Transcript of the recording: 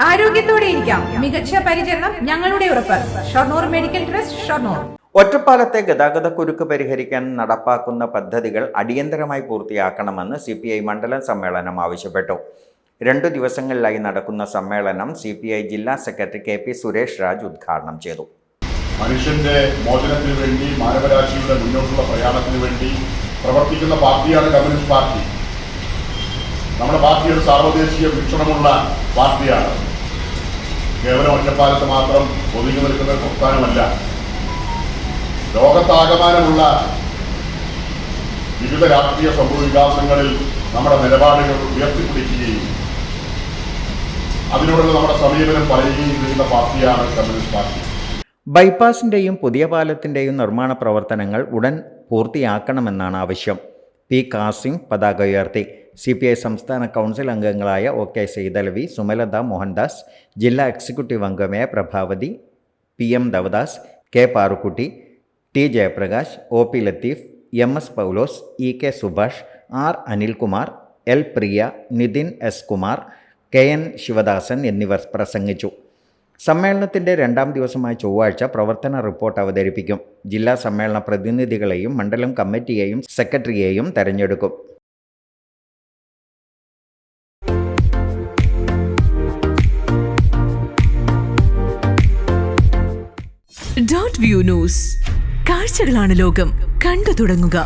ആരോഗ്യത്തോടെ ഇരിക്കാം. മികച്ച പരിചരണം ഞങ്ങളുടെ ഉറപ്പ്. Shoranur medical trust, Shoranur. ഒറ്റപ്പാലത്തെ ഗതാഗതക്കുരുക്ക് പരിഹരിക്കാൻ നടപ്പാക്കുന്ന പദ്ധതികൾ അടിയന്തരമായി പൂർത്തിയാക്കണമെന്ന് CPI മണ്ഡലം സമ്മേളനം ആവശ്യപ്പെട്ടു. 2 ദിവസങ്ങളിലായി നടക്കുന്ന സമ്മേളനം CPI ജില്ലാ സെക്രട്ടറി KP സുരേഷ് രാജ് ഉദ്ഘാടനം ചെയ്തു. മനുഷ്യന്റെ മോചനത്തിന് വേണ്ടി, മാനവരാശിയുടെ മുന്നോട്ടുള്ള പ്രയാണത്തിന് വേണ്ടി പ്രവർത്തിക്കുന്ന പാർട്ടിയാണ് കമ്മ്യൂണിസ്റ്റ് പാർട്ടി. നമ്മുടെ പാർട്ടി ഒരു സാർവദേശീയ വീക്ഷണമുള്ള പാർട്ടിയാണ്. കേവലം ഒറ്റപ്പാലത്ത് മാത്രം ഒതുങ്ങി നിൽക്കുന്ന പ്രസ്ഥാനമല്ല. ലോകത്താകമാനമുള്ള വിവിധ രാഷ്ട്രീയ സംഭവ വികാസങ്ങളിൽ നമ്മുടെ നിലപാടുകൾ ഉയർത്തിപ്പിടിക്കുകയും അതിനോടുള്ള നമ്മുടെ സമീപനം പറയുകയും ചെയ്യുന്ന പാർട്ടിയാണ് കമ്മ്യൂണിസ്റ്റ് പാർട്ടി. ബൈപ്പാസിന്റെയും പുതിയ പാലത്തിന്റെയും നിർമ്മാണ പ്രവർത്തനങ്ങൾ ഉടൻ പൂർത്തിയാക്കണമെന്നാണ് ആവശ്യം. P. കാസിം പതാക ഉയർത്തി. CPI സംസ്ഥാന കൗൺസിൽ അംഗങ്ങളായ OK സൈതലവി, സുമലത മോഹൻദാസ്, ജില്ലാ എക്സിക്യൂട്ടീവ് അംഗമായ Prabhavati, PM Devdas, K. Parukutty, T. Jayaprakash, OP Latheef, MS പൗലോസ്, EK Subhash, R. Anilkumar, L. പ്രിയ, നിതിൻ S. കുമാർ, KN ശിവദാസൻ എന്നിവർ പ്രസംഗിച്ചു. സമ്മേളനത്തിൻ്റെ 2ാം ദിവസമായ ചൊവ്വാഴ്ച പ്രവർത്തന റിപ്പോർട്ട് അവതരിപ്പിക്കും. ജില്ലാ സമ്മേളന പ്രതിനിധികളെയും മണ്ഡലം കമ്മിറ്റിയെയും സെക്രട്ടറിയെയും തെരഞ്ഞെടുക്കും. .view news. കാഴ്ചകളാണ് ലോകം. കണ്ടു തുടങ്ങുക.